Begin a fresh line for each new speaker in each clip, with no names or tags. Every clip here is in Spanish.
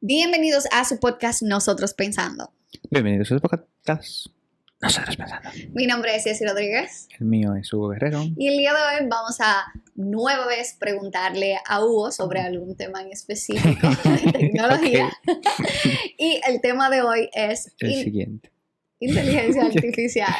Bienvenidos a su podcast Nosotros Pensando.
Bienvenidos a su podcast Nosotros Pensando.
Mi nombre es Ceci Rodríguez.
El mío es Hugo Guerrero.
Y el día de hoy vamos a nueva vez preguntarle a Hugo sobre algún tema en específico de tecnología. Y el tema de hoy es
el siguiente.
Inteligencia artificial.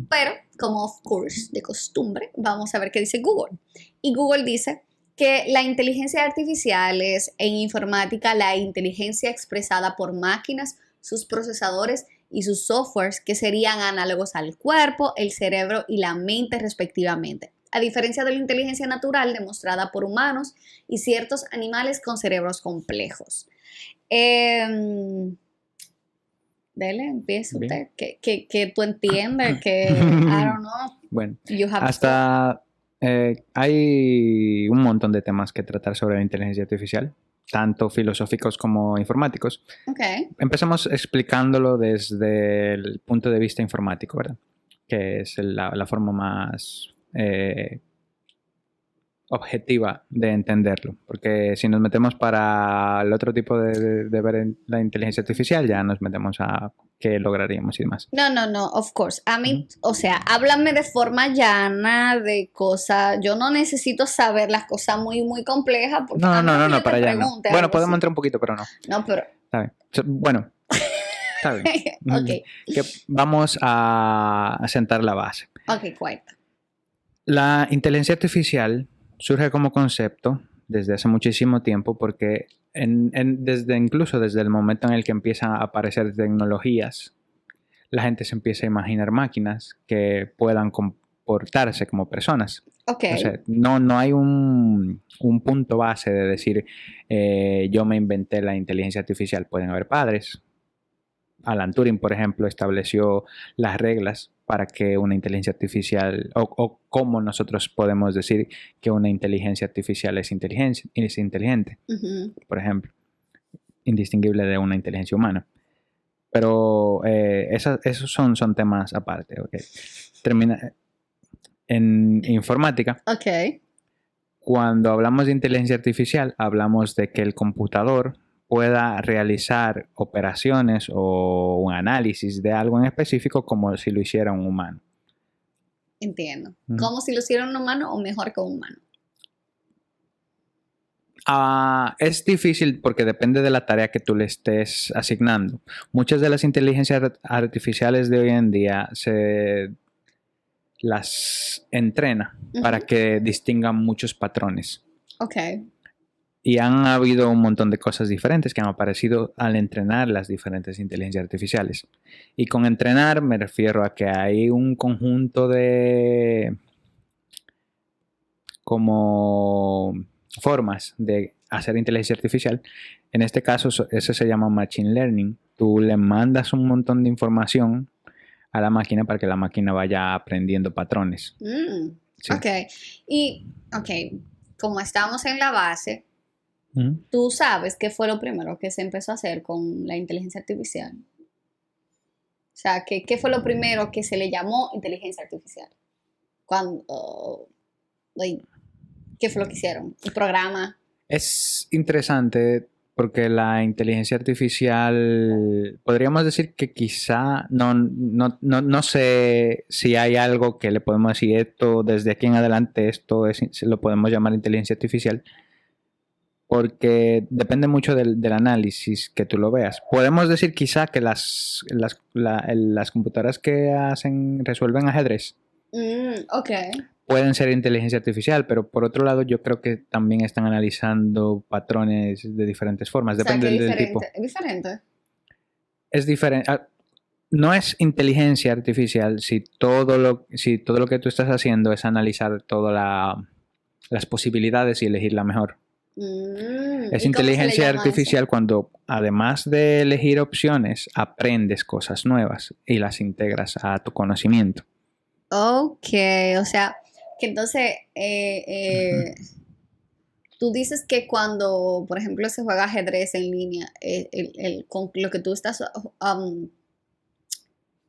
Pero, como of course, de costumbre, vamos a ver qué dice Google. Y Google dice que la inteligencia artificial es en informática la inteligencia expresada por máquinas, sus procesadores y sus softwares que serían análogos al cuerpo, el cerebro y la mente respectivamente, a diferencia de la inteligencia natural demostrada por humanos y ciertos animales con cerebros complejos. Dele, empieza usted. Que tú entiendes que, I don't know.
Bueno, hasta hay un montón de temas que tratar sobre la inteligencia artificial, tanto filosóficos como informáticos.
Okay.
Empezamos explicándolo desde el punto de vista informático, ¿verdad? Que es la forma más objetiva de entenderlo, porque si nos metemos para el otro tipo de ver la inteligencia artificial, ya nos metemos a qué lograríamos y demás.
No, of course. A mí, o sea, háblame de forma llana, de cosas, yo no necesito saber las cosas muy, muy complejas, porque
no, para allá no. Bueno, podemos entrar un poquito, pero no.
No, pero...
Está bien. Bueno, está bien.
Okay.
Que vamos a sentar la base.
Ok, cuenta.
La inteligencia artificial surge como concepto desde hace muchísimo tiempo porque incluso desde el momento en el que empiezan a aparecer tecnologías, la gente se empieza a imaginar máquinas que puedan comportarse como personas.
Okay.
O sea, no hay un punto base de decir yo me inventé la inteligencia artificial. Pueden haber padres. Alan Turing, por ejemplo, estableció las reglas para que una inteligencia artificial, o cómo nosotros podemos decir que una inteligencia artificial es inteligente, por ejemplo, indistinguible de una inteligencia humana. Pero esos son temas aparte. Okay. Termina en informática.
Okay.
Cuando hablamos de inteligencia artificial, hablamos de que el computador pueda realizar operaciones o un análisis de algo en específico como si lo hiciera un humano.
Entiendo. ¿Como si lo hiciera un humano o mejor que un humano?
Es difícil porque depende de la tarea que tú le estés asignando. Muchas de las inteligencias artificiales de hoy en día se las entrena para que distingan muchos patrones.
Okay.
Y han habido un montón de cosas diferentes que han aparecido al entrenar las diferentes inteligencias artificiales. Y con entrenar me refiero a que hay un conjunto de como formas de hacer inteligencia artificial. En este caso, eso se llama Machine Learning. Tú le mandas un montón de información a la máquina para que la máquina vaya aprendiendo patrones.
Sí. Ok, como estamos en la base, ¿tú sabes qué fue lo primero que se empezó a hacer con la inteligencia artificial? O sea, ¿qué fue lo primero que se le llamó inteligencia artificial? ¿Qué fue lo que hicieron? ¿El programa?
Es interesante porque la inteligencia artificial, podríamos decir que quizá, no sé si hay algo que le podemos decir esto, desde aquí en adelante esto lo podemos llamar inteligencia artificial. Porque depende mucho del análisis que tú lo veas. Podemos decir quizá que las computadoras que resuelven ajedrez pueden ser inteligencia artificial, pero por otro lado yo creo que también están analizando patrones de diferentes formas. Depende del tipo.
¿Es diferente?
Es diferente. No es inteligencia artificial si todo lo que tú estás haciendo es analizar todas las posibilidades y elegir la mejor. Es inteligencia artificial cuando además de elegir opciones aprendes cosas nuevas y las integras a tu conocimiento.
Ok, o sea que entonces tú dices que cuando por ejemplo se juega ajedrez en línea con lo que tú estás vamos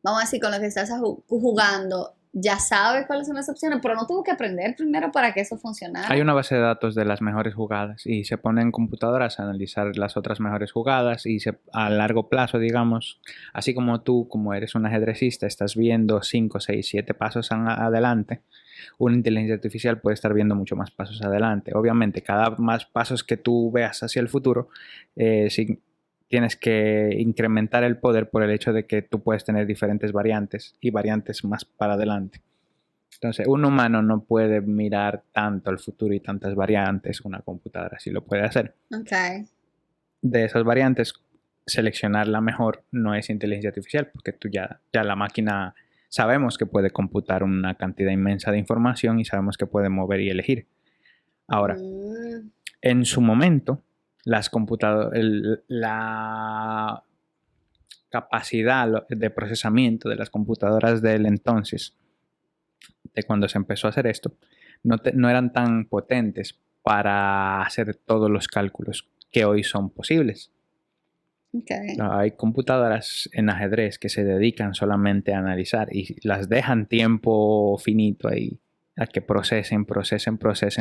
a decir con lo que estás jugando ya sabe cuáles son las opciones, pero no tuvo que aprender primero para que eso funcionara.
Hay una base de datos de las mejores jugadas y se pone en computadoras a analizar las otras mejores jugadas y a largo plazo, digamos, así como tú, como eres un ajedrecista, estás viendo 5, 6, 7 pasos adelante, una inteligencia artificial puede estar viendo mucho más pasos adelante. Obviamente, cada más pasos que tú veas hacia el futuro, tienes que incrementar el poder por el hecho de que tú puedes tener diferentes variantes y variantes más para adelante. Entonces, un humano no puede mirar tanto el futuro y tantas variantes, una computadora sí lo puede hacer.
Okay.
De esas variantes, seleccionar la mejor no es inteligencia artificial, porque tú ya la máquina sabemos que puede computar una cantidad inmensa de información y sabemos que puede mover y elegir. Ahora, en su momento, las computadoras, la capacidad de procesamiento de las computadoras del entonces, de cuando se empezó a hacer esto, no eran tan potentes para hacer todos los cálculos que hoy son posibles.
Okay.
Hay computadoras en ajedrez que se dedican solamente a analizar y las dejan tiempo finito ahí a que procesen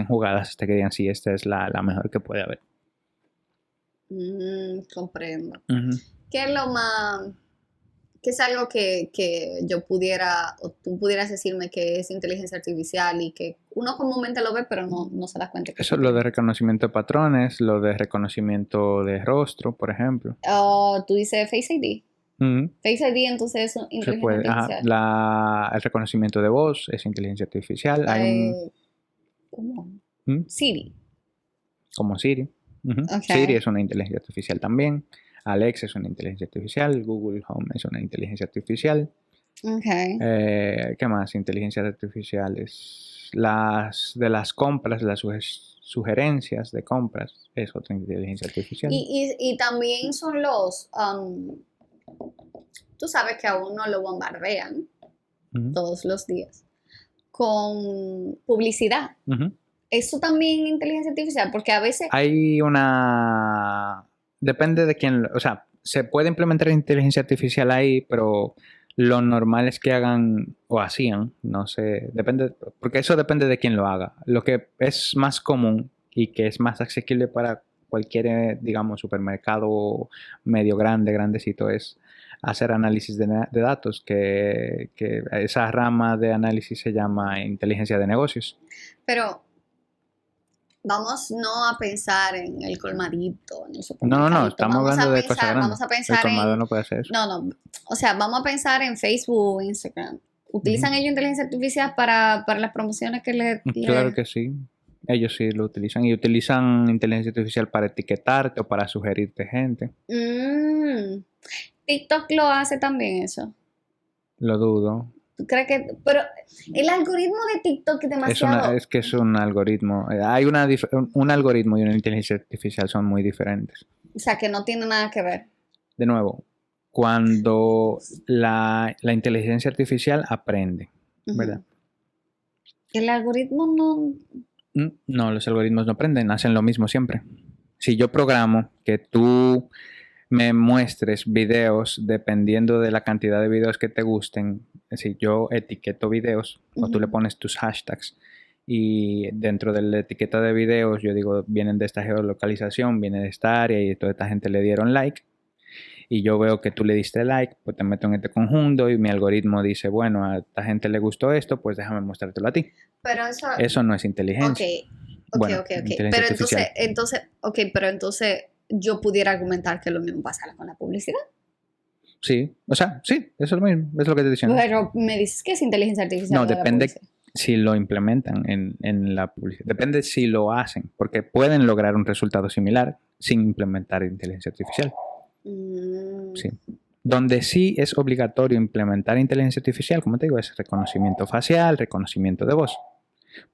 jugadas hasta que digan si esta es la mejor que puede haber.
Comprendo.
Uh-huh.
¿Qué es lo más... ¿Qué es algo que yo pudiera, o tú pudieras decirme que es inteligencia artificial y que uno comúnmente lo ve, pero no se da cuenta?
Eso es lo de reconocimiento de patrones, lo de reconocimiento de rostro, por ejemplo.
Tú dices Face ID.
Uh-huh.
Face ID entonces es inteligencia artificial.
El reconocimiento de voz es inteligencia artificial.
¿Cómo?
¿Mm?
Siri.
Como Siri. Uh-huh. Okay. Siri es una inteligencia artificial también. Alexa es una inteligencia artificial. Google Home es una inteligencia artificial.
Okay.
¿Qué más? Inteligencias artificiales. De las compras, las sugerencias de compras es otra inteligencia artificial.
Y también son los... tú sabes que a uno lo bombardean todos los días con publicidad. Eso también es inteligencia artificial, porque a veces...
Hay una... Depende de quién... O sea, se puede implementar inteligencia artificial ahí, pero lo normal es que hagan o hacían, no sé, depende, porque eso depende de quién lo haga. Lo que es más común y que es más asequible para cualquier, digamos, supermercado medio grandecito es hacer análisis de datos, que esa rama de análisis se llama inteligencia de negocios.
Pero vamos no a pensar en el colmadito, en el supermercado.
No, estamos hablando de cosas grandes.
Vamos a pensar
el colmado no puede hacer eso.
No, o sea, vamos a pensar en Facebook o Instagram. ¿Utilizan ellos inteligencia artificial para las promociones que le...?
Claro que sí. Ellos sí lo utilizan. Y utilizan inteligencia artificial para etiquetarte o para sugerirte gente.
TikTok lo hace también eso.
Lo dudo.
¿Tú crees que...? Pero el algoritmo de TikTok es demasiado...
Es que es un algoritmo. Hay un algoritmo y una inteligencia artificial son muy diferentes.
O sea, que no tiene nada que ver.
De nuevo, cuando la inteligencia artificial aprende, ¿verdad?
El algoritmo no...
No, los algoritmos no aprenden, hacen lo mismo siempre. Si yo programo que tú me muestres videos dependiendo de la cantidad de videos que te gusten, si yo etiqueto videos o tú le pones tus hashtags y dentro de la etiqueta de videos yo digo vienen de esta geolocalización, vienen de esta área y toda esta gente le dieron like y yo veo que tú le diste like, pues te meto en este conjunto y mi algoritmo dice, bueno, a esta gente le gustó esto, pues déjame mostrártelo a ti.
Pero
eso no es inteligencia.
Ok. Pero entonces yo pudiera argumentar que lo mismo pasa con la publicidad.
Sí, o sea, sí, eso es lo mismo, es lo que te estoy diciendo.
Pero me dices que es inteligencia artificial.
No, depende si lo implementan en la publicidad. Depende si lo hacen, porque pueden lograr un resultado similar sin implementar inteligencia artificial. Sí. Donde sí es obligatorio implementar inteligencia artificial, como te digo, es reconocimiento facial, reconocimiento de voz.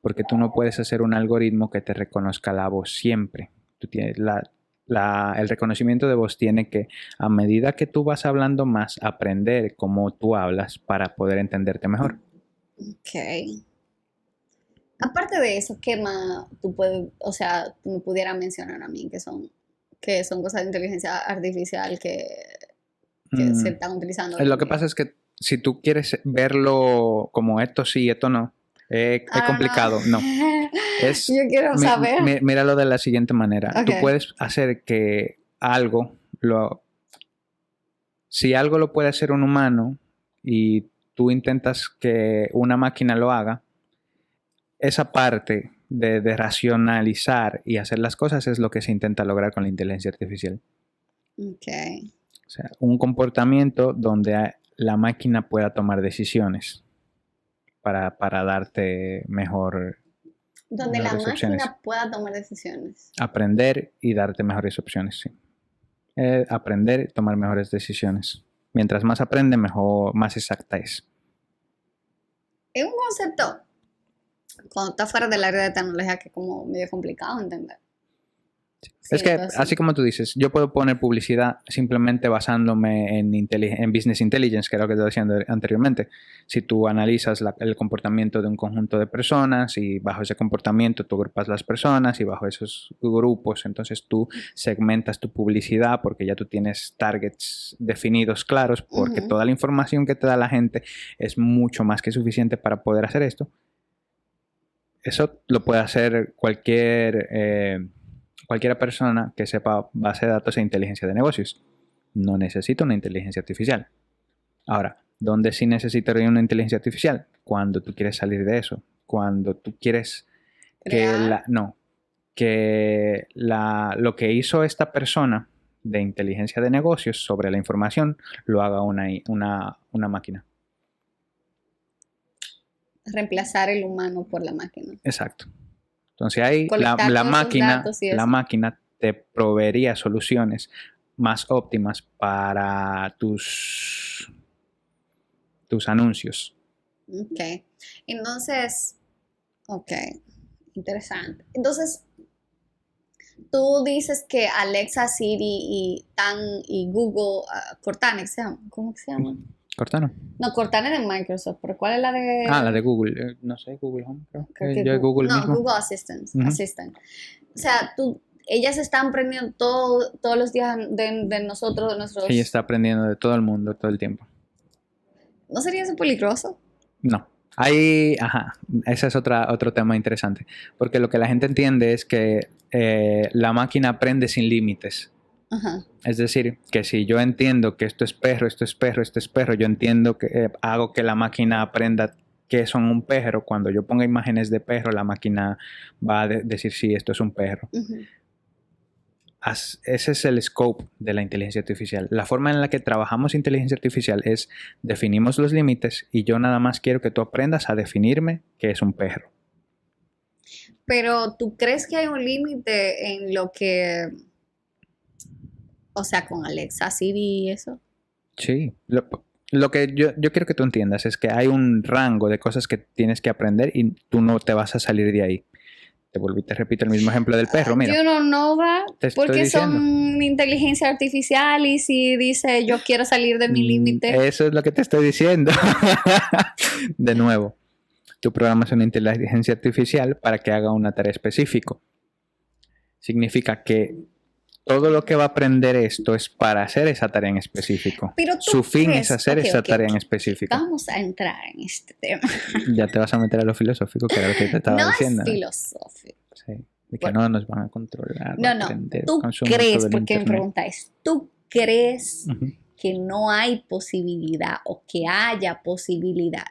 Porque tú no puedes hacer un algoritmo que te reconozca la voz siempre. Tú tienes el reconocimiento de voz tiene que, a medida que tú vas hablando más, aprender cómo tú hablas para poder entenderte mejor.
Ok. Aparte de eso, ¿qué más tú me pudieras mencionar a mí que son cosas de inteligencia artificial que se están utilizando?
Lo que pasa es que si tú quieres verlo como esto sí, esto no, es complicado. No.
Yo quiero saber.
Míralo de la siguiente manera.
Okay.
Tú puedes hacer que si algo lo puede hacer un humano y tú intentas que una máquina lo haga, esa parte de racionalizar y hacer las cosas es lo que se intenta lograr con la inteligencia artificial.
Okay.
O sea, un comportamiento donde la máquina pueda tomar decisiones para darte mejores
Donde la
opciones.
máquina pueda tomar decisiones.
Aprender y darte mejores opciones, sí. Aprender y tomar mejores decisiones. Mientras más aprende, mejor, más exacta es.
Es un concepto, cuando está fuera del área de tecnología, que es como medio complicado entender. Sí,
es que,
entonces,
así como tú dices, yo puedo poner publicidad simplemente basándome en business intelligence, que era lo que te decía anteriormente. Si tú analizas el comportamiento de un conjunto de personas y bajo ese comportamiento tú agrupas las personas y bajo esos grupos, entonces tú segmentas tu publicidad porque ya tú tienes targets definidos claros, porque toda la información que te da la gente es mucho más que suficiente para poder hacer esto. Eso lo puede hacer cualquiera persona que sepa base de datos e inteligencia de negocios. No necesita una inteligencia artificial. Ahora, ¿dónde sí necesitaría una inteligencia artificial? Cuando tú quieres salir de eso. Cuando tú quieres lo que hizo esta persona de inteligencia de negocios sobre la información lo haga una máquina.
Reemplazar el humano por la máquina.
Exacto. Entonces ahí la máquina te proveería soluciones más óptimas para tus anuncios.
Ok. Entonces, interesante. Entonces, tú dices que Alexa, Siri y Google, Cortana, ¿cómo se llama?
Cortana.
No, Cortana es de Microsoft, pero ¿cuál es la de...?
La de Google. No sé, Google Home, creo que yo
Google
mismo.
Google Assistant. O sea, ellas están aprendiendo todos los días de nosotros, de nuestros...
Ella está aprendiendo de todo el mundo, todo el tiempo.
¿No sería eso peligroso?
No. Ese es otro tema interesante. Porque lo que la gente entiende es que la máquina aprende sin límites.
Ajá.
Es decir, que si yo entiendo que esto es perro, yo entiendo que hago que la máquina aprenda que son un perro. Cuando yo ponga imágenes de perro, la máquina va a decir si esto es un perro. Ese es el scope de la inteligencia artificial. La forma en la que trabajamos inteligencia artificial es definimos los límites y yo nada más quiero que tú aprendas a definirme qué es un perro.
Pero ¿tú crees que hay un límite en lo que... O sea, con Alexa, Siri y eso?
Sí. Lo que yo quiero que tú entiendas es que hay un rango de cosas que tienes que aprender y tú no te vas a salir de ahí. Te repito el mismo ejemplo del perro, mira.
You don't know that. Porque son inteligencia artificial y si dice yo quiero salir de mi límite.
Eso es lo que te estoy diciendo. De nuevo, tú programas una inteligencia artificial para que haga una tarea específica. Significa que todo lo que va a aprender esto es para hacer esa tarea en específico.
Pero
su fin es hacer esa tarea en específico.
Vamos a entrar en este tema.
Ya te vas a meter a lo filosófico, que era lo que te estaba diciendo.
No es filosófico.
Sí, de que no nos van a controlar.
No. ¿Tú crees, porque mi pregunta es, ¿tú crees que no hay posibilidad o que haya posibilidad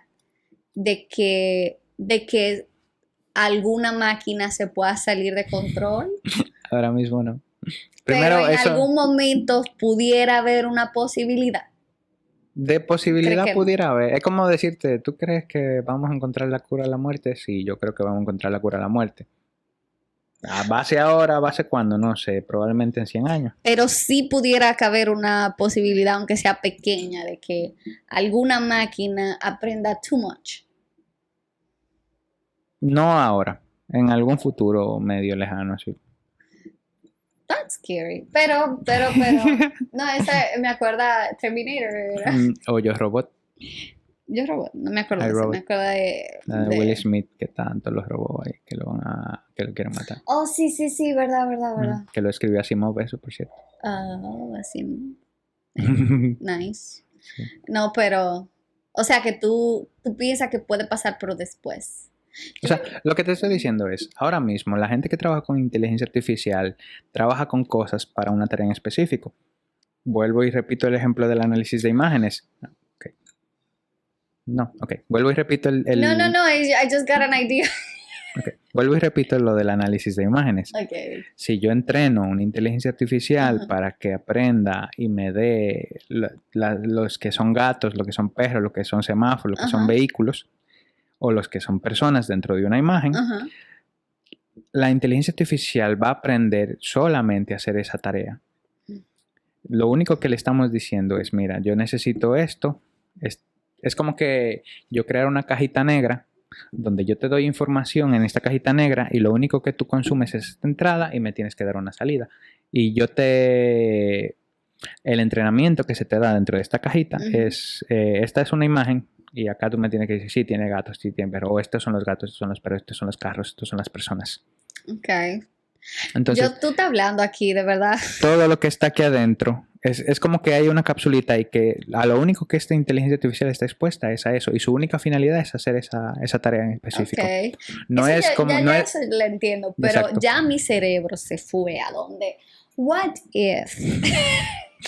de que alguna máquina se pueda salir de control?
Ahora mismo no.
Primero, pero en algún momento pudiera haber una posibilidad.
De posibilidad pudiera haber. Es como decirte, ¿tú crees que vamos a encontrar la cura a la muerte? Sí, yo creo que vamos a encontrar la cura a la muerte. ¿A base ahora, a base cuándo? No sé, probablemente en 100 años.
Pero sí pudiera caber una posibilidad, aunque sea pequeña, de que alguna máquina aprenda too much.
No ahora, en algún futuro medio lejano, así.
That's scary. Pero. No, esa me acuerda Terminator.
O Yo Robot.
Yo Robot, no me acuerdo de eso. Me acuerdo
de Will Smith, que tanto los robó ahí, que lo quieren matar.
Oh, sí, verdad.
Que lo escribió Asimov, eso, por cierto.
Asimov. Nice. Sí. No, pero O sea, que tú piensas que puede pasar, pero después.
O sea, lo que te estoy diciendo es, ahora mismo, la gente que trabaja con inteligencia artificial trabaja con cosas para una tarea en específico. Vuelvo y repito el ejemplo del análisis de imágenes. Okay. No, ok. Vuelvo y repito el...
No, I just got an idea.
Okay. Vuelvo y repito lo del análisis de imágenes.
Okay.
Si yo entreno una inteligencia artificial para que aprenda y me dé los que son gatos, lo que son perros, lo que son semáforos, lo que son vehículos, o los que son personas dentro de una imagen, la inteligencia artificial va a aprender solamente a hacer esa tarea. Lo único que le estamos diciendo es, mira, yo necesito esto. Es como que yo crear una cajita negra donde yo te doy información en esta cajita negra y lo único que tú consumes es esta entrada y me tienes que dar una salida. Y el entrenamiento que se te da dentro de esta cajita es, esta es una imagen y acá tú me tienes que decir, sí, tiene gatos, sí, tiene perros, o estos son los gatos, estos son los perros, estos son los carros, estos son las personas.
Ok.
Entonces,
tú estás hablando aquí, de verdad.
Todo lo que está aquí adentro es como que hay una capsulita y que a lo único que esta inteligencia artificial está expuesta es a eso y su única finalidad es hacer esa tarea en específico.
Okay.
No
eso
es como...
Ya,
no
ya
es...
eso lo entiendo, pero
Exacto.
ya mi cerebro se fue a donde... What if...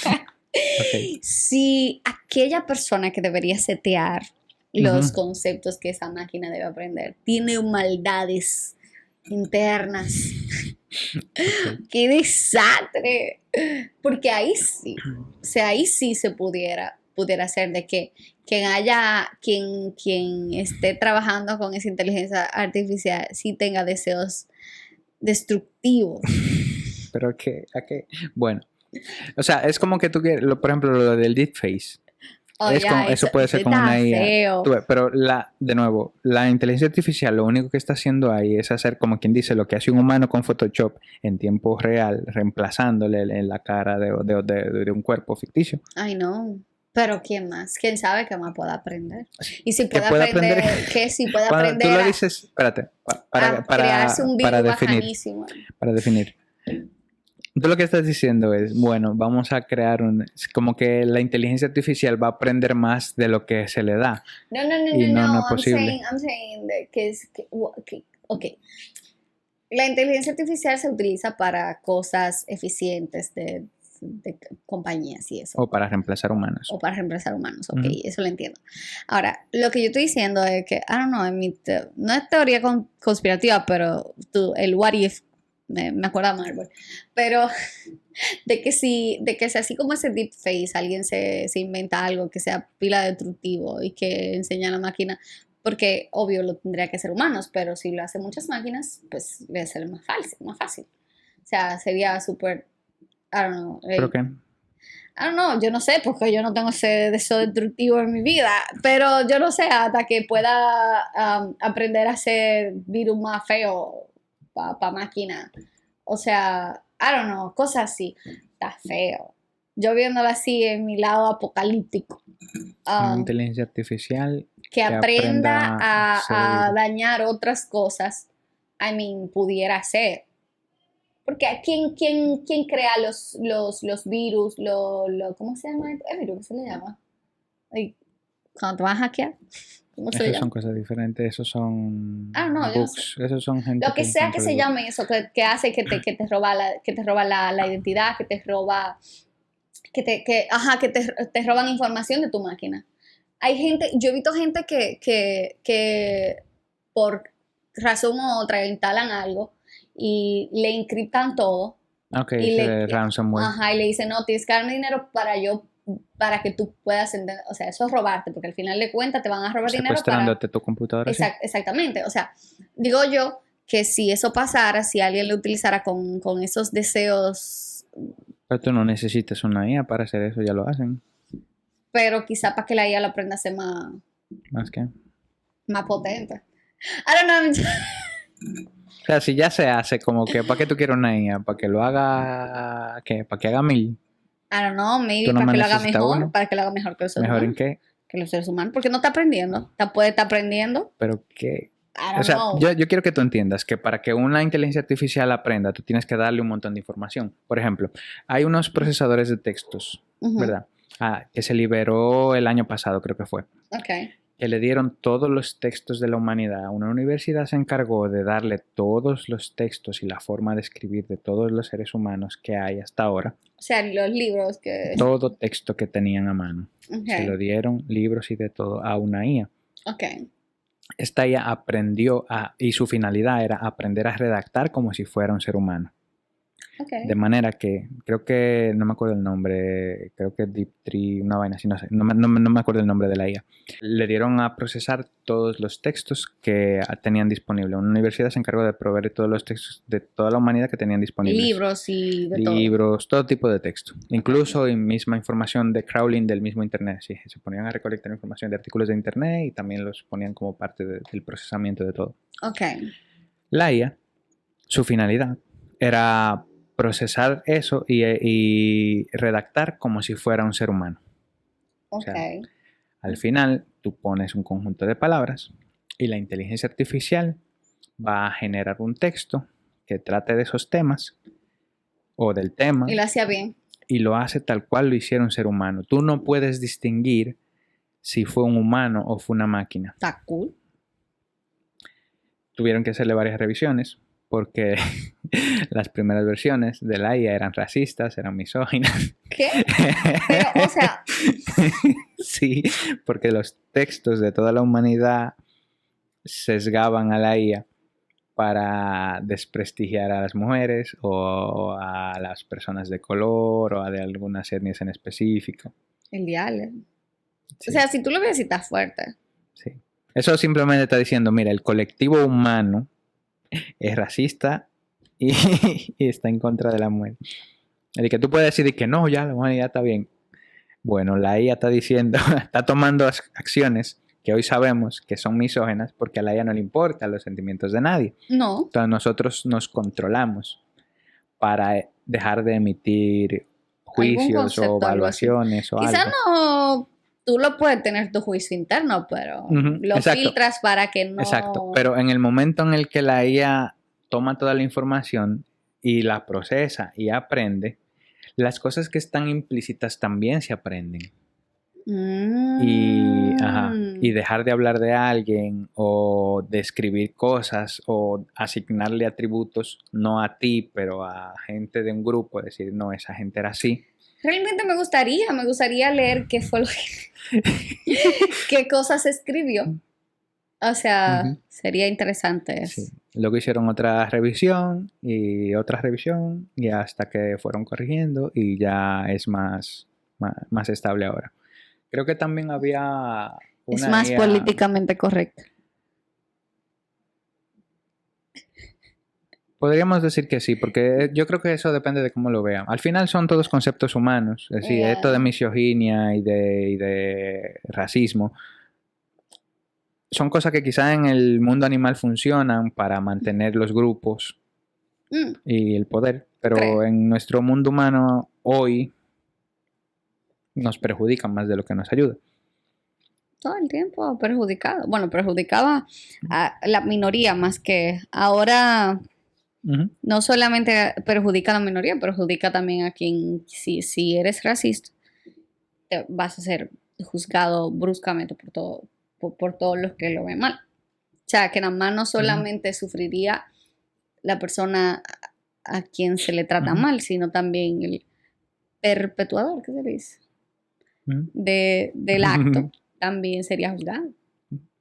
Okay.
Si aquella persona que debería setear los conceptos que esa máquina debe aprender tiene maldades internas. Okay. ¡Qué desastre! Porque ahí sí, o sea, ahí sí se pudiera hacer de que quien esté trabajando con esa inteligencia artificial sí tenga deseos destructivos.
Pero que, bueno, o sea, es como que tú quieres, por ejemplo, lo del deepface. Eso puede ser como una IA. Pero de nuevo, la inteligencia artificial lo único que está haciendo ahí es hacer, como quien dice, lo que hace un humano con Photoshop en tiempo real, reemplazándole en la cara de un cuerpo ficticio.
Ay, no. Pero ¿quién más? ¿Quién sabe qué más pueda aprender? Y si puede aprender, ¿qué? Si puede aprender
tú lo dices, espérate, para
crearse un virus bajanísimo.
Para definir. Tú lo que estás diciendo es, bueno, vamos a crear como que la inteligencia artificial va a aprender más de lo que se le da.
No
es posible.
I'm saying ok. La inteligencia artificial se utiliza para cosas eficientes de compañías y eso.
O para reemplazar humanos.
Ok, eso lo entiendo. Ahora, lo que yo estoy diciendo es que, I don't know, no es teoría conspirativa, pero el what if, me acuerdo de Marvel, pero de que si así como ese deepface, alguien se inventa algo que sea pila destructivo y que enseña a la máquina, porque obvio lo tendría que hacer humanos, pero si lo hacen muchas máquinas, pues debe ser más fácil. O sea, sería súper, I don't know.
¿Pero qué?
I don't know, yo no sé, porque yo no tengo ese deseo destructivo en mi vida, pero yo no sé, hasta que pueda aprender a hacer virus más feo para máquina. O sea, I don't know, cosas así. Está feo. Yo viéndolo así en mi lado apocalíptico.
Una inteligencia artificial
que aprenda a dañar otras cosas. I mean, pudiera ser. Porque ¿quién crea los virus? ¿Cómo se llama? ¿El virus? ¿Qué se le llama? Cuando te vas a hackear.
Esas son cosas diferentes, esos son bugs, esos son gente
lo que sea que se llame eso, que hace que te roba la identidad, que te roba, que te roban información de tu máquina. Hay gente, yo he visto gente que por razón u otra instalan algo y le encriptan todo.
Ok, y ransomware.
Y le dicen, no, tienes que darme dinero para que tú puedas entender, o sea, eso es robarte, porque al final de cuentas te van a robar dinero
secuestrándote tu computadora.
Exactamente, o sea, digo yo que si eso pasara, si alguien lo utilizara con esos deseos...
Pero tú no necesitas una IA para hacer eso, ya lo hacen.
Pero quizá para que la IA lo aprenda a ser más...
¿Más qué?
Más potente. I don't know.
O sea, si ya se hace, como que, ¿para qué tú quieres una IA? ¿Para que lo haga, qué? ¿Para que haga 1000?
I don't know, maybe para que lo haga mejor, para que lo haga mejor que los seres humanos.
¿Mejor en qué?
Que los seres humanos, porque no está aprendiendo, puede estar aprendiendo.
Pero que, o sea, yo quiero que tú entiendas que para que una inteligencia artificial aprenda, tú tienes que darle un montón de información. Por ejemplo, hay unos procesadores de textos, ¿verdad? que se liberó el año pasado, creo que fue.
Ok.
Que le dieron todos los textos de la humanidad. Una universidad se encargó de darle todos los textos y la forma de escribir de todos los seres humanos que hay hasta ahora.
O sea, los libros que...
Todo texto que tenían a mano.
Ok.
Se lo dieron, libros y de todo, a una IA.
Ok.
Esta IA aprendió y su finalidad era aprender a redactar como si fuera un ser humano.
Ok.
De manera que, creo que, no me acuerdo el nombre, creo que Deep3, una vaina así, no sé, no me acuerdo el nombre de la IA. Le dieron a procesar todos los textos que tenían disponible. Una universidad se encargó de proveer todos los textos de toda la humanidad que tenían disponibles.
Libros y de todo.
Libros, todo tipo de texto. Incluso misma información de crawling del mismo internet. Sí, se ponían a recolectar información de artículos de internet y también los ponían como parte del procesamiento de todo.
Ok.
La IA, su finalidad era procesar eso y redactar como si fuera un ser humano.
Ok.
O sea, al final, tú pones un conjunto de palabras y la inteligencia artificial va a generar un texto que trate de esos temas o del tema.
Y lo hacía bien.
Y lo hace tal cual lo hiciera un ser humano. Tú no puedes distinguir si fue un humano o fue una máquina.
Está cool.
Tuvieron que hacerle varias revisiones porque las primeras versiones de la IA eran racistas, eran misóginas.
¿Qué? Pero, o sea...
Sí, porque los textos de toda la humanidad sesgaban a la IA para desprestigiar a las mujeres o a las personas de color o a de algunas etnias en específico.
El diablo.
Sí.
O sea, si tú lo ves así, está fuerte.
Sí. Eso simplemente está diciendo, mira, el colectivo humano es racista y está en contra de la mujer. El que tú puedes decir que no, ya la humanidad está bien. Bueno, la IA está diciendo, está tomando acciones que hoy sabemos que son misóginas porque a la IA no le importan los sentimientos de nadie.
No.
Entonces nosotros nos controlamos para dejar de emitir juicios o evaluaciones o
Quizá
algo.
no, tú lo puedes tener tu juicio interno, pero lo
Exacto.
filtras para que no...
Exacto, pero en el momento en el que la IA toma toda la información y la procesa y aprende, las cosas que están implícitas también se aprenden. Y dejar de hablar de alguien o de escribir cosas o asignarle atributos no a ti, pero a gente de un grupo, decir, no, esa gente era así.
Realmente me gustaría leer qué fue lo que... qué cosas escribió. O sea, sería interesante eso.
Sí. Luego hicieron otra revisión y hasta que fueron corrigiendo y ya es más estable ahora. Creo que también había una
es más
IA...
políticamente correcto.
Podríamos decir que sí, porque yo creo que eso depende de cómo lo vean. Al final son todos conceptos humanos, es decir, esto de misoginia y de racismo son cosas que quizás en el mundo animal funcionan para mantener los grupos y el poder, pero en nuestro mundo humano hoy nos perjudican más de lo que nos ayuda.
Todo el tiempo perjudicado. Bueno, perjudicaba a la minoría más que ahora. No solamente perjudica a la minoría, perjudica también a quien, si eres racista, te vas a ser juzgado bruscamente por todos los que lo ven mal. O sea, que nada más no solamente sufriría la persona a quien se le trata mal, sino también el perpetuador, ¿qué se dice? Del acto, también sería juzgado.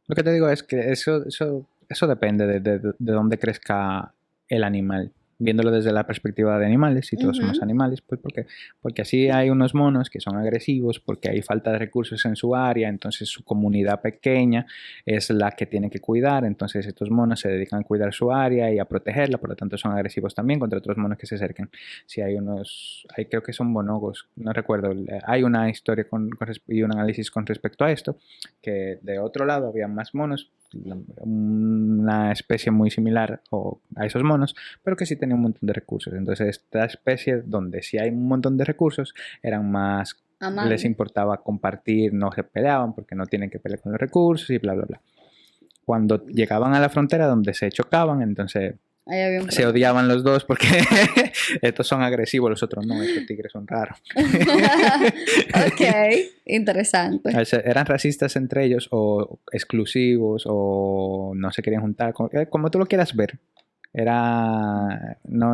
Lo que te digo es que eso depende de dónde crezca el animal, viéndolo desde la perspectiva de animales, y todos somos animales, pues porque así hay unos monos que son agresivos, porque hay falta de recursos en su área, entonces su comunidad pequeña es la que tiene que cuidar, entonces estos monos se dedican a cuidar su área y a protegerla, por lo tanto son agresivos también contra otros monos que se acerquen. Si hay creo que son bonogos, no recuerdo, hay una historia y un análisis con respecto a esto, que de otro lado había más monos, una especie muy similar a esos monos, pero que sí tenía un montón de recursos. Entonces esta especie donde sí hay un montón de recursos eran más amables. Les importaba compartir, no se peleaban porque no tienen que pelear con los recursos y bla bla bla. Cuando llegaban a la frontera donde se chocaban, entonces
Ahí había un
Se
problema.
odiaban los dos porque estos son agresivos, los otros no, estos tigres son raros.
Ok, interesante.
Eran racistas entre ellos o exclusivos o no se querían juntar, como tú lo quieras ver. Era
No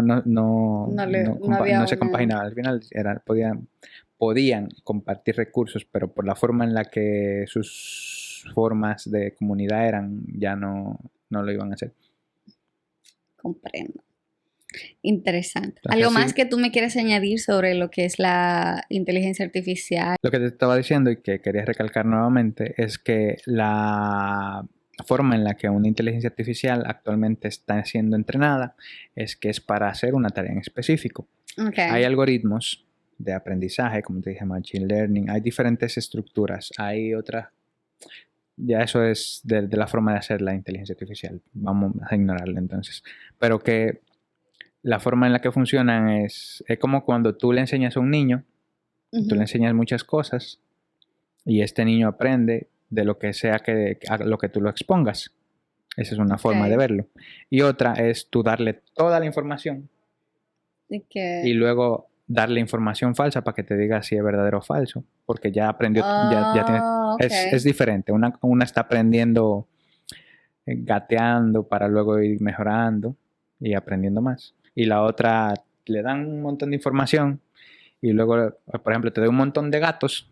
había
no se compaginaba. Al final podían compartir recursos, pero por la forma en la que sus formas de comunidad eran, ya no lo iban a hacer.
Comprendo. Interesante.
Entonces,
¿Algo
sí,
más que tú me quieres añadir sobre lo que es la inteligencia artificial?
lo que te estaba diciendo y que quería recalcar nuevamente es que la forma en la que una inteligencia artificial actualmente está siendo entrenada es que es para hacer una tarea en específico.
Okay.
Hay algoritmos de aprendizaje, como te dije, machine learning, hay diferentes estructuras, hay otras. Ya eso es de la forma de hacer la inteligencia artificial. Vamos a ignorarla entonces. Pero que la forma en la que funcionan es como cuando tú le enseñas a un niño, tú le enseñas muchas cosas y este niño aprende de lo que sea a lo que tú lo expongas. Esa es una forma de verlo. Y otra es tú darle toda la información y luego darle información falsa para que te diga si es verdadero o falso, porque ya aprendió, ya tiene, es diferente. Una está aprendiendo gateando para luego ir mejorando y aprendiendo más. Y la otra le dan un montón de información y luego, por ejemplo, te doy un montón de gatos,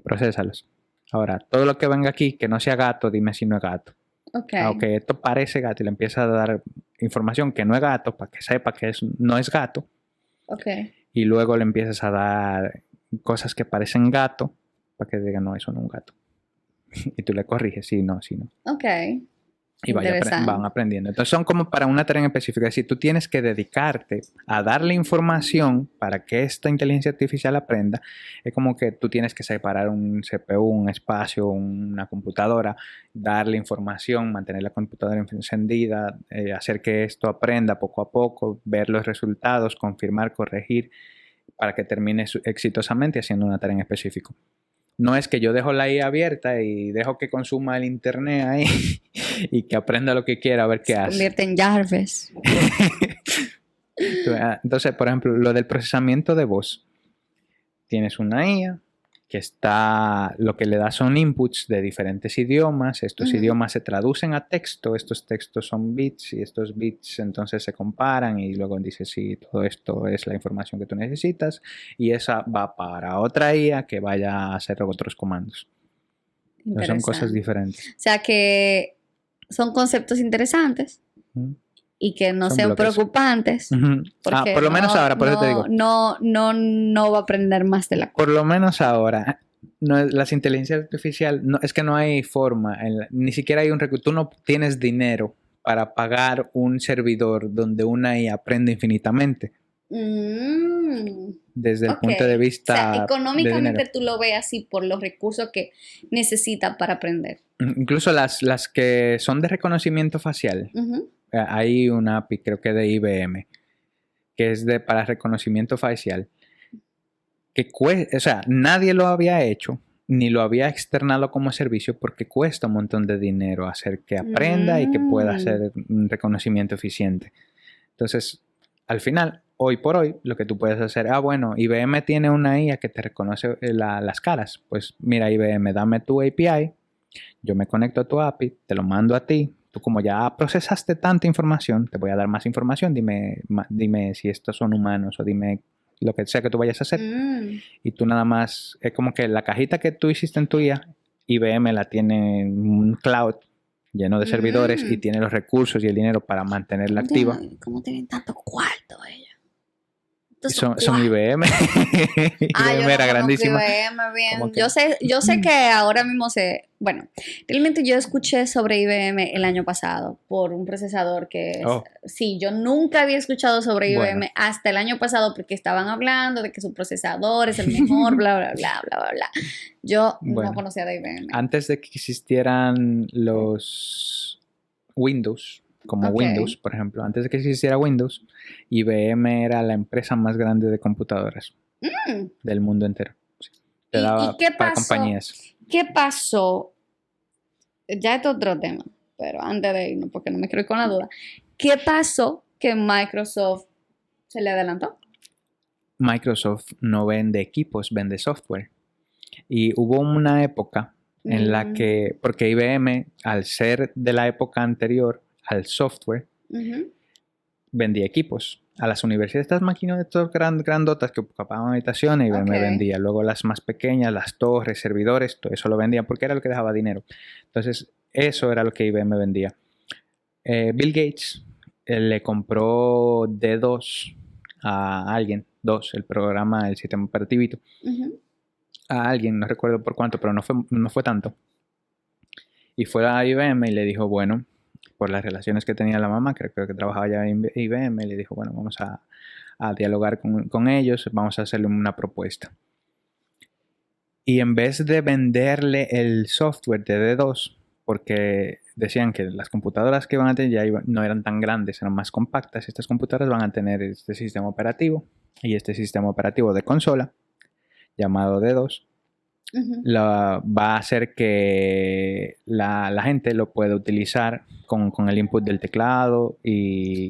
procesalos. Ahora, todo lo que venga aquí, que no sea gato, dime si no es gato. Aunque esto parece gato y le empieza a dar información que no es gato para que sepa que no es gato. Y luego le empiezas a dar cosas que parecen gato para que diga, no, eso no es un gato. Y tú le corriges, sí, no. Y van aprendiendo. Entonces son como para una tarea en específica. Es decir, tú tienes que dedicarte a darle información para que esta inteligencia artificial aprenda. Es como que tú tienes que separar un CPU, un espacio, una computadora, darle información, mantener la computadora encendida, hacer que esto aprenda poco a poco, ver los resultados, confirmar, corregir, para que termine exitosamente haciendo una tarea en específico. No es que yo dejo la IA abierta y dejo que consuma el internet ahí y que aprenda lo que quiera a ver qué hace.
Se convierte en Jarvis.
Entonces, por ejemplo, lo del procesamiento de voz. Tienes una IA que lo que le da son inputs de diferentes idiomas. Estos idiomas se traducen a texto. Estos textos son bits y estos bits entonces se comparan y luego dice sí, todo esto es la información que tú necesitas y esa va para otra IA que vaya a hacer otros comandos. Entonces son cosas diferentes.
O sea que son conceptos interesantes y que no sean preocupantes. Porque
por lo menos ahora, por eso te digo.
No va a aprender más de la cosa.
Por lo menos ahora. Las inteligencias artificiales, es que no hay forma, ni siquiera hay un recurso. Tú no tienes dinero para pagar un servidor donde una IA aprende infinitamente. Desde el punto de vista.
O sea, económicamente tú lo ves así por los recursos que necesita para aprender.
Incluso las que son de reconocimiento facial. Hay una API, creo que de IBM, que es para reconocimiento facial. O sea, nadie lo había hecho, ni lo había externado como servicio porque cuesta un montón de dinero hacer que aprenda y que pueda hacer un reconocimiento eficiente. Entonces, al final, hoy por hoy, lo que tú puedes hacer, bueno, IBM tiene una IA que te reconoce las caras. Pues mira, IBM, dame tu API, yo me conecto a tu API, te lo mando a ti. Tú como ya procesaste tanta información, te voy a dar más información, dime si estos son humanos o dime lo que sea que tú vayas a hacer. Y tú nada más, es como que la cajita que tú hiciste en tu IA, IBM la tiene en un cloud lleno de servidores y tiene los recursos y el dinero para mantenerla activa.
¿Cómo tienen tanto cuarto ellos?
Son IBM. IBM era grandísima.
IBM, bien. Yo sé que ahora mismo bueno, realmente yo escuché sobre IBM el año pasado por un procesador que sí, yo nunca había escuchado sobre IBM hasta el año pasado porque estaban hablando de que su procesador es el mejor, bla, bla, bla, bla, bla, bla. Yo no conocía de IBM.
Antes de que existieran los Windows, como Windows, por ejemplo. Antes de que existiera Windows, IBM era la empresa más grande de computadoras del mundo entero. Sí.
¿Y qué
para
pasó?
Compañías.
¿Qué pasó? Ya es otro tema, pero antes de irnos, porque no me quiero ir con la duda. ¿Qué pasó que Microsoft se le adelantó?
Microsoft no vende equipos, vende software. Y hubo una época en la que, porque IBM, al ser de la época anterior al software, vendía equipos. A las universidades, estas máquinas de estas grandotas que ocupaban habitaciones, IBM vendía. Luego las más pequeñas, las torres, servidores, todo eso lo vendían porque era lo que dejaba dinero. Entonces, eso era lo que IBM vendía. Bill Gates le compró D2 a alguien, DOS, el programa, el sistema operativo, a alguien, no recuerdo por cuánto, pero no fue tanto. Y fue a IBM y le dijo, bueno, por las relaciones que tenía la mamá, creo que trabajaba ya en IBM, le dijo, bueno, vamos a dialogar con ellos, vamos a hacerle una propuesta. Y en vez de venderle el software de D2, porque decían que las computadoras que iban a tener ya no eran tan grandes, eran más compactas, estas computadoras van a tener este sistema operativo y este sistema operativo de consola, llamado D2, va a hacer que la gente lo pueda utilizar con el input del teclado y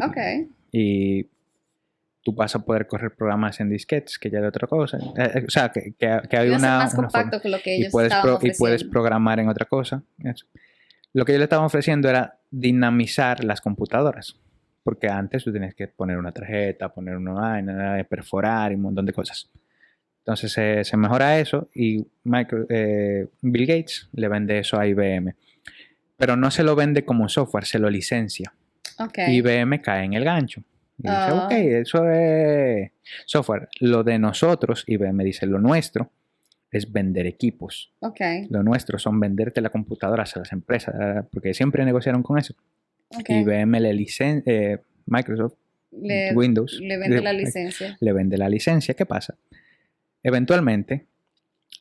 tú vas a poder correr programas en disquetes, que ya es otra cosa. O sea, que hay una
más compacto que lo que ellos
y puedes programar en otra cosa. Eso. Lo que yo le estaba ofreciendo era dinamizar las computadoras. Porque antes tú tenías que poner una tarjeta, poner una vaina, perforar y un montón de cosas. Entonces se mejora eso y Bill Gates le vende eso a IBM. Pero no se lo vende como software, se lo licencia. IBM cae en el gancho. Y dice, ok, eso es software. Lo de nosotros, IBM dice, lo nuestro es vender equipos. Lo nuestro son venderte las computadoras a las empresas, porque siempre negociaron con eso. IBM Microsoft, Windows,
le vende la licencia.
Le vende la licencia. ¿Qué pasa? Eventualmente,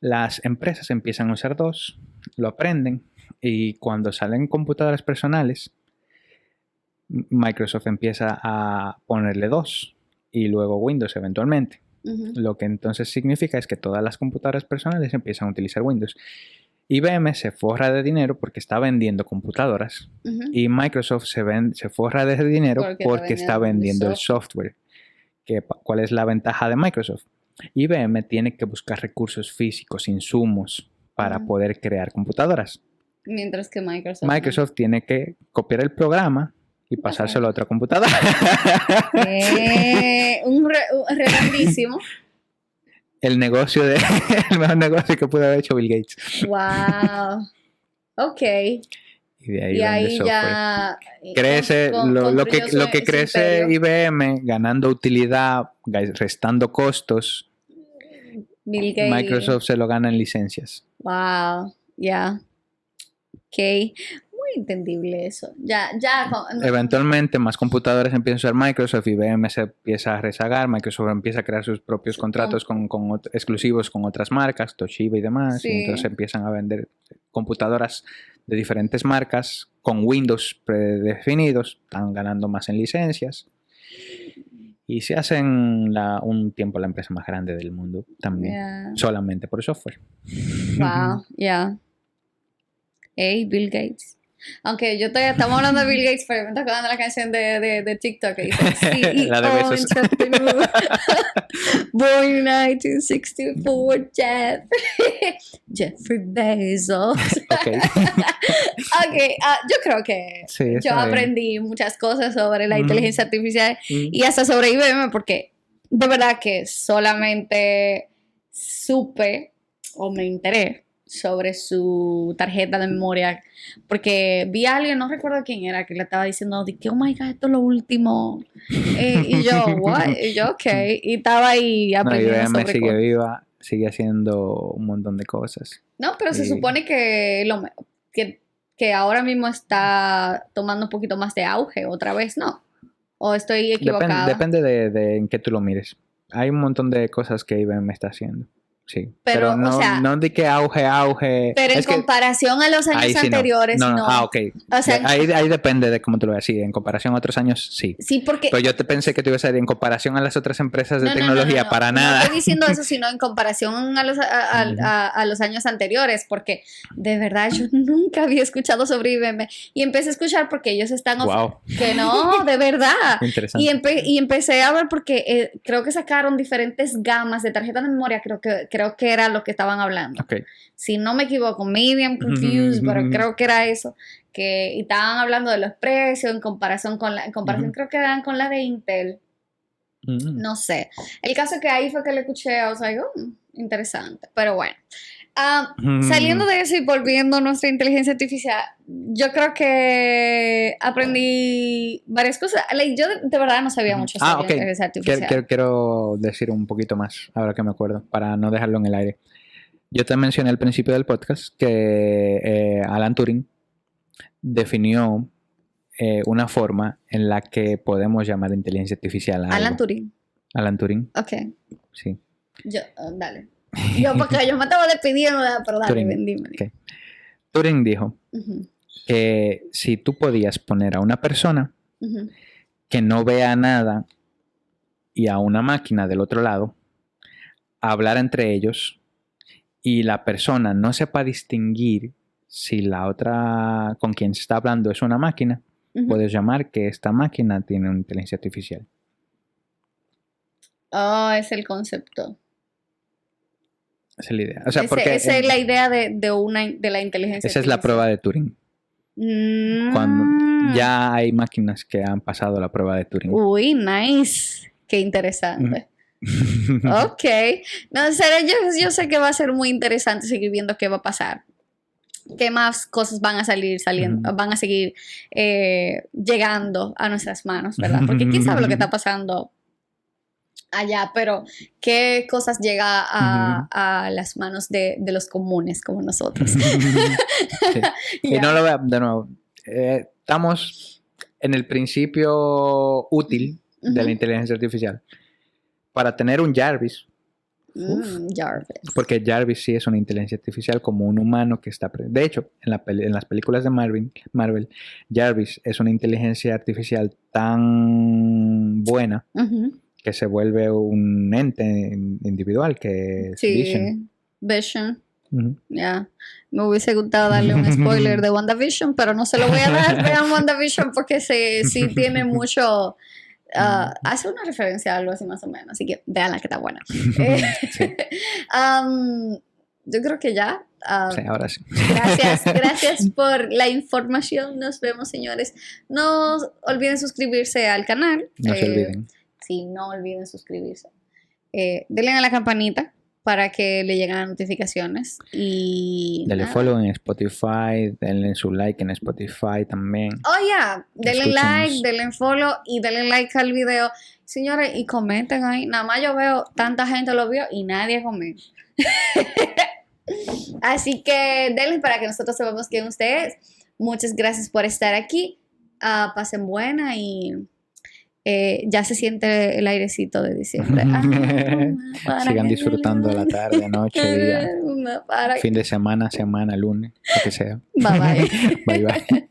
las empresas empiezan a usar DOS, lo aprenden, y cuando salen computadoras personales, Microsoft empieza a ponerle DOS y luego Windows eventualmente. Lo que entonces significa es que todas las computadoras personales empiezan a utilizar Windows. IBM se forra de dinero porque está vendiendo computadoras y Microsoft se forra de dinero porque está vendiendo el software. ¿Cuál es la ventaja de Microsoft? IBM tiene que buscar recursos físicos, insumos para poder crear computadoras.
Mientras que Microsoft
tiene que copiar el programa y pasárselo a otra computadora.
Redondísimo.
El mejor negocio que pudo haber hecho Bill Gates.
Wow. Ok.
Y de ahí ya crece lo que crece IBM, ganando utilidad, restando costos.
Bill Gates.
Microsoft se lo gana en licencias.
Wow. Ya. Ok. Muy entendible eso.
Eventualmente más computadores empiezan a usar Microsoft, IBM se empieza a rezagar, Microsoft empieza a crear sus propios contratos exclusivos con otras marcas, Toshiba y demás, y entonces empiezan a vender computadoras de diferentes marcas con Windows predefinidos, están ganando más en licencias y se hacen un tiempo la empresa más grande del mundo también, solamente por software.
Wow, Hey, Bill Gates. Aunque estamos hablando de Bill Gates, pero me está acordando la canción de TikTok que dice CEO,
la de besos.
entrepreneur, born in 1964, Jeffrey Bezos. Yo creo que yo aprendí muchas cosas sobre la inteligencia artificial y hasta sobre IBM, porque de verdad que solamente supe o me enteré sobre su tarjeta de memoria, porque vi a alguien, no recuerdo quién era, que le estaba diciendo de que, oh my god, esto es lo último, y yo, what? Y yo, ok, y estaba ahí aprendiendo sobre
sigue cosas. Viva, sigue haciendo un montón de cosas.
No, pero se supone que ahora mismo está tomando un poquito más de auge otra vez, ¿no? ¿O estoy equivocada?
Depende de en qué tú lo mires. Hay un montón de cosas que IBM está haciendo. sí.
Pero,
no,
o sea,
no de que auge.
Pero en comparación a los años anteriores, no.
Ah, ok.
O sea,
ahí depende de cómo te lo veas. Sí, en comparación a otros años, sí.
Sí, porque...
Pero yo te pensé que te iba a decir en comparación a las otras empresas de tecnología, para nada.
No estoy diciendo eso, sino en comparación a los años anteriores, porque de verdad yo nunca había escuchado sobre IBM y empecé a escuchar porque ellos están...
Wow.
Que no, de verdad.
Interesante.
Y empecé a ver porque creo que sacaron diferentes gamas de tarjetas de memoria, creo que era lo que estaban hablando.
Okay.
Si no me equivoco, maybe I'm confused, pero creo que era eso. Y estaban hablando de los precios en comparación creo que eran con la de Intel. No sé. El caso es que ahí fue que le escuché, o sea, interesante. Pero bueno. Saliendo de eso y volviendo a nuestra inteligencia artificial, yo creo que aprendí varias cosas. Yo de verdad no sabía mucho sobre la inteligencia artificial.
Quiero decir un poquito más, ahora que me acuerdo, para no dejarlo en el aire. Yo te mencioné al principio del podcast que Alan Turing definió una forma en la que podemos llamar inteligencia artificial a algo. Alan Turing.
Ok.
Sí.
Dale. Porque yo me estaba despidiendo, pero dale, dime.
Okay. Turing dijo que si tú podías poner a una persona que no vea nada y a una máquina del otro lado, hablar entre ellos y la persona no sepa distinguir si la otra con quien se está hablando es una máquina, puedes llamar que esta máquina tiene una inteligencia artificial.
Es el concepto.
Esa es la idea. O sea,
esa es la idea de la inteligencia
artificial. Esa es la prueba de Turing. Cuando ya hay máquinas que han pasado la prueba de Turing.
Uy, nice. Qué interesante. Ok. No, en serio, yo sé que va a ser muy interesante seguir viendo qué va a pasar. Qué más cosas van a saliendo, van a seguir llegando a nuestras manos, ¿verdad? Porque quién sabe lo que está pasando allá, pero qué cosas llega a las manos de los comunes como nosotros.
Sí. Y no lo veo de nuevo. Estamos en el principio útil de la inteligencia artificial para tener un Jarvis.
Jarvis.
Porque Jarvis sí es una inteligencia artificial como un humano que está... De hecho, en las películas de Marvel, Jarvis es una inteligencia artificial tan buena que se vuelve un ente individual que es
Vision. Ya. Me hubiese gustado darle un spoiler de WandaVision, pero no se lo voy a dar. Vean WandaVision porque sí tiene mucho... hace una referencia a algo así más o menos, así que veanla que está buena. Yo creo que ya.
Sí, ahora sí.
Gracias por la información. Nos vemos, señores. No olviden suscribirse al canal.
No se olviden.
Sí, no olviden suscribirse. Denle a la campanita para que le lleguen las notificaciones. Y
denle follow en Spotify, denle su like en Spotify también.
Oh, yeah. Denle like, denle follow y denle like al video. Señores, y comenten ahí. Nada más yo veo, tanta gente lo vio y nadie comenta. Así que denle para que nosotros sepamos quién ustedes. Muchas gracias por estar aquí. Pasen buena y... ya se siente el airecito de diciembre.
Sigan disfrutando de la tarde, noche, día, fin de semana, lunes, lo que sea.
Bye bye.
Bye bye.